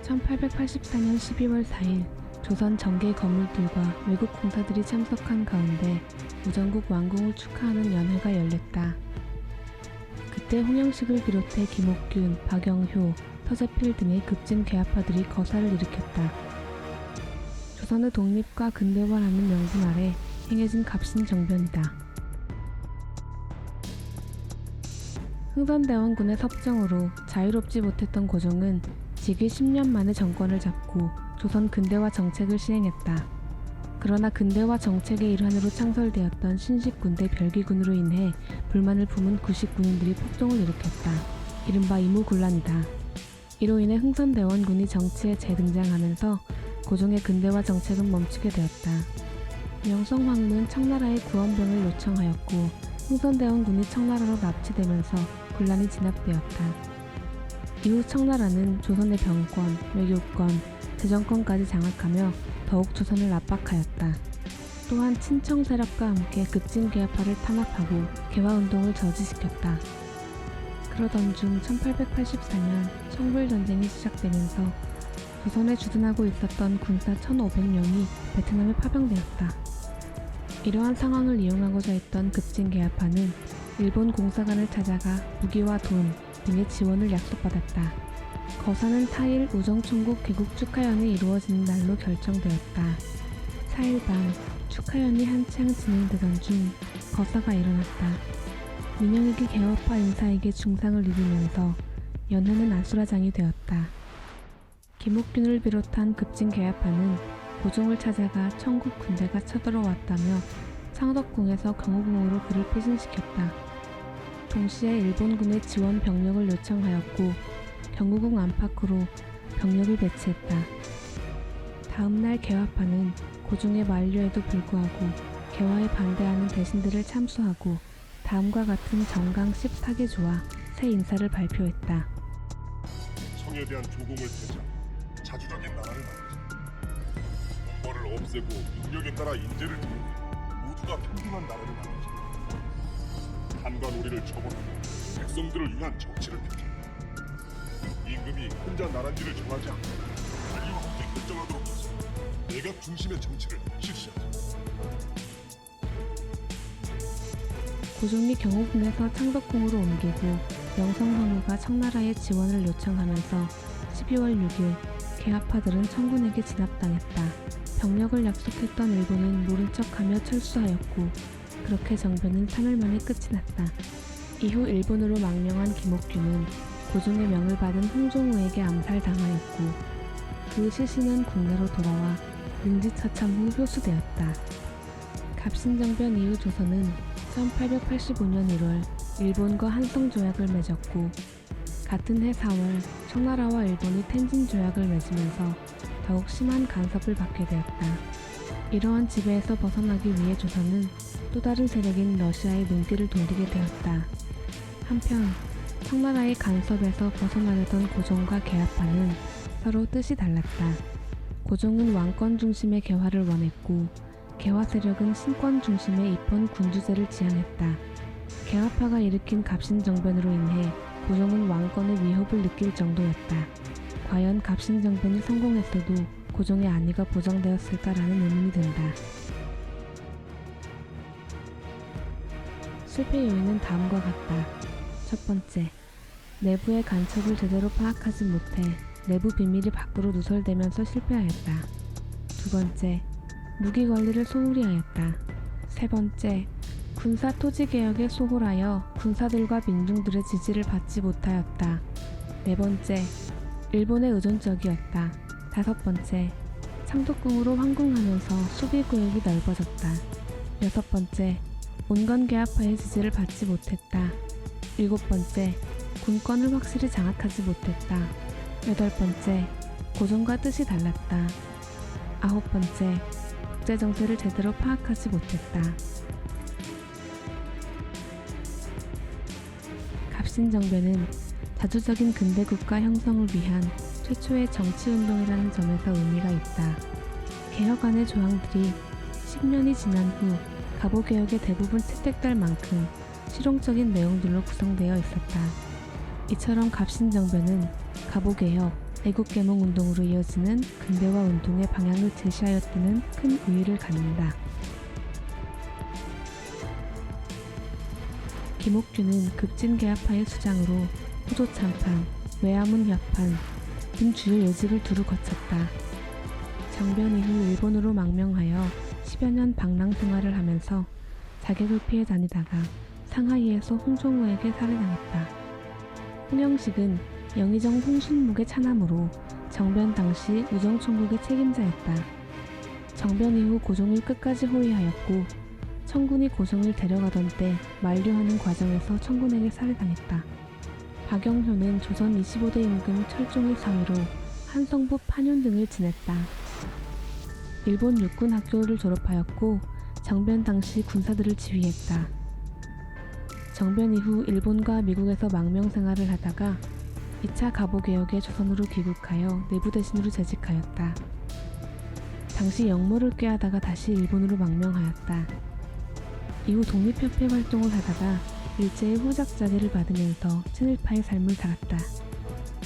1884년 12월 4일 조선 정계 건물들과 외국 공사들이 참석한 가운데 우정국 완공을 축하하는 연회가 열렸다. 그때 홍영식을 비롯해 김옥균, 박영효, 서재필 등의 급진 계합파들이 거사를 일으켰다. 조선의 독립과 근대화라는 명분 아래 행해진 갑신정변이다. 흥선대원군의 섭정으로 자유롭지 못했던 고종은 즉위 10년 만에 정권을 잡고 조선 근대화 정책을 시행했다. 그러나 근대화 정책의 일환으로 창설되었던 신식군대 별기군으로 인해 불만을 품은 구식군인들이 폭동을 일으켰다. 이른바 이무군란이다. 이로 인해 흥선대원군이 정치에 재등장하면서 고종의 근대화 정책은 멈추게 되었다. 명성황후는 청나라에 구원병을 요청하였고 흥선대원군이 청나라로 납치되면서 군란이 진압되었다. 이후 청나라는 조선의 병권, 외교권, 재정권까지 장악하며 더욱 조선을 압박하였다. 또한 친청 세력과 함께 급진개혁파를 탄압하고 개화운동을 저지시켰다. 그러던 중 1884년 청불전쟁이 시작되면서 조선에 주둔하고 있었던 군사 1,500명이 베트남에 파병되었다. 이러한 상황을 이용하고자 했던 급진개혁파는 일본 공사관을 찾아가 무기와 돈 등의 지원을 약속받았다. 거사는 타일 우정총국 개국 축하연이 이루어지는 날로 결정되었다. 4일 밤 축하연이 한창 진행되던 중 거사가 일어났다. 민영익이 개혁파 인사에게 중상을 입으면서 연회는 아수라장이 되었다. 김옥균을 비롯한 급진개혁파는 고종을 찾아가 청국 군대가 쳐들어왔다며 창덕궁에서 경호궁으로 그를 피신시켰다. 동시에 일본군의 지원 병력을 요청하였고 경호궁 안팎으로 병력을 배치했다. 다음날 개화파는 고종의 만류에도 불구하고 개화에 반대하는 대신들을 참수하고 다음과 같은 정강 14개조와 새 인사를 발표했다. 성에 대한 조공을 폐자, 자주적인 나라를 만들자. 공벌을 없애고 능력에 따라 인재를 드리고 모두가 평등한 나라를 만들자. 한과 놀이를 처벌하고 백성들을 위한 정치를 펼쳐. 임금이 혼자 나란지를 정하지 않고 관리와 함께 결정하도록 해서 내각 중심의 정치를 실시하자. 고종이 경호궁에서 창덕궁으로 옮기고 명성황후가 청나라의 지원을 요청하면서 12월 6일 개합파들은 청군에게 진압당했다. 병력을 약속했던 일본은 모른 척하며 철수하였고 그렇게 정변은 3일 만에 끝이 났다. 이후 일본으로 망명한 김옥균은 고종의 명을 받은 홍종우에게 암살당하였고 그 시신은 국내로 돌아와 능지처참 후 효수되었다. 갑신정변 이후 조선은 1885년 1월 일본과 한성조약을 맺었고 같은 해 4월 청나라와 일본이 텐진조약을 맺으면서 더욱 심한 간섭을 받게 되었다. 이러한 지배에서 벗어나기 위해 조선은 또 다른 세력인 러시아의 눈길을 돌리게 되었다. 한편 청나라의 간섭에서 벗어나려던 고종과 개합파는 서로 뜻이 달랐다. 고종은 왕권 중심의 개화를 원했고 개화 세력은 신권 중심의 입헌 군주제를 지향했다. 개화파가 일으킨 갑신정변으로 인해 고종은 왕권의 위협을 느낄 정도였다. 과연 갑신정변이 성공했어도 고종의 안위가 보장되었을까라는 의문이 든다. 실패 요인은 다음과 같다. 첫 번째, 내부의 간첩을 제대로 파악하지 못해 내부 비밀이 밖으로 누설되면서 실패하였다. 두 번째, 무기 관리를 소홀히 하였다. 세 번째, 군사 토지 개혁에 소홀하여 군사들과 민중들의 지지를 받지 못하였다. 네 번째, 일본에 의존적이었다. 다섯 번째, 창덕궁으로 황궁하면서 수비 구역이 넓어졌다. 여섯 번째, 온건개합파의 지지를 받지 못했다. 일곱 번째, 군권을 확실히 장악하지 못했다. 여덟 번째, 고종과 뜻이 달랐다. 아홉 번째, 국제정세를 제대로 파악하지 못했다. 갑신정변은 자주적인 근대국가 형성을 위한 최초의 정치운동이라는 점에서 의미가 있다. 개혁안의 조항들이 10년이 지난 후 갑오개혁의 대부분 채택될 만큼 실용적인 내용들로 구성되어 있었다. 이처럼 갑신정변은 갑오개혁, 애국개몽 운동으로 이어지는 근대화 운동의 방향을 제시하였다는 큰 의의를 갖는다. 김옥규는 급진개합파의 수장으로 호조참판, 외화문 협판 등 주요 요직을 두루 거쳤다. 정변 이후 일본으로 망명하여 10여 년 방랑 생활을 하면서 자객을 피해 다니다가 상하이에서 홍종우에게 살해당했다. 홍영식은 영의정 홍순목의 차남으로 정변 당시 우정총국의 책임자였다. 정변 이후 고종을 끝까지 호위하였고 청군이 고종을 데려가던 때 만류하는 과정에서 청군에게 살해당했다. 박영효는 조선 25대 임금 철종의 사위로 한성부 판윤 등을 지냈다. 일본 육군 학교를 졸업하였고 정변 당시 군사들을 지휘했다. 정변 이후 일본과 미국에서 망명 생활을 하다가 2차 가보개혁에 조선으로 귀국하여 내부대신으로 재직하였다. 당시 역모를 꾀하다가 다시 일본으로 망명하였다. 이후 독립협회 활동을 하다가 일제의 후작자계를 받으면서 친일파의 삶을 살았다.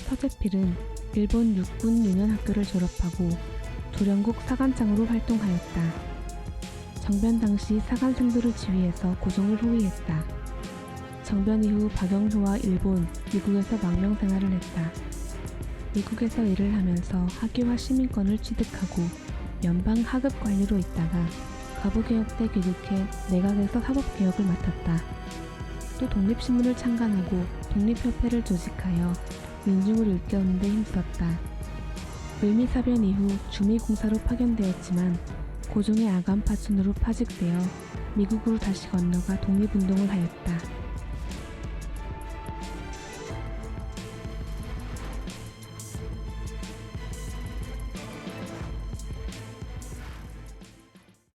서재필은 일본 육군 유년학교를 졸업하고 조령국 사관장으로 활동하였다. 정변 당시 사관생들을 지휘해서 고종을 호위했다. 정변 이후 박영효와 일본, 미국에서 망명 생활을 했다. 미국에서 일을 하면서 학위와 시민권을 취득하고 연방 하급 관리로 있다가 가부개혁 때 귀국해 내각에서 사법개혁을 맡았다. 또 독립신문을 창간하고 독립협회를 조직하여 민중을 일깨우는 데 힘썼다. 을미사변 이후 주미공사로 파견되었지만 고종의 아간 파촌으로 파직되어 미국으로 다시 건너가 독립운동을 하였다.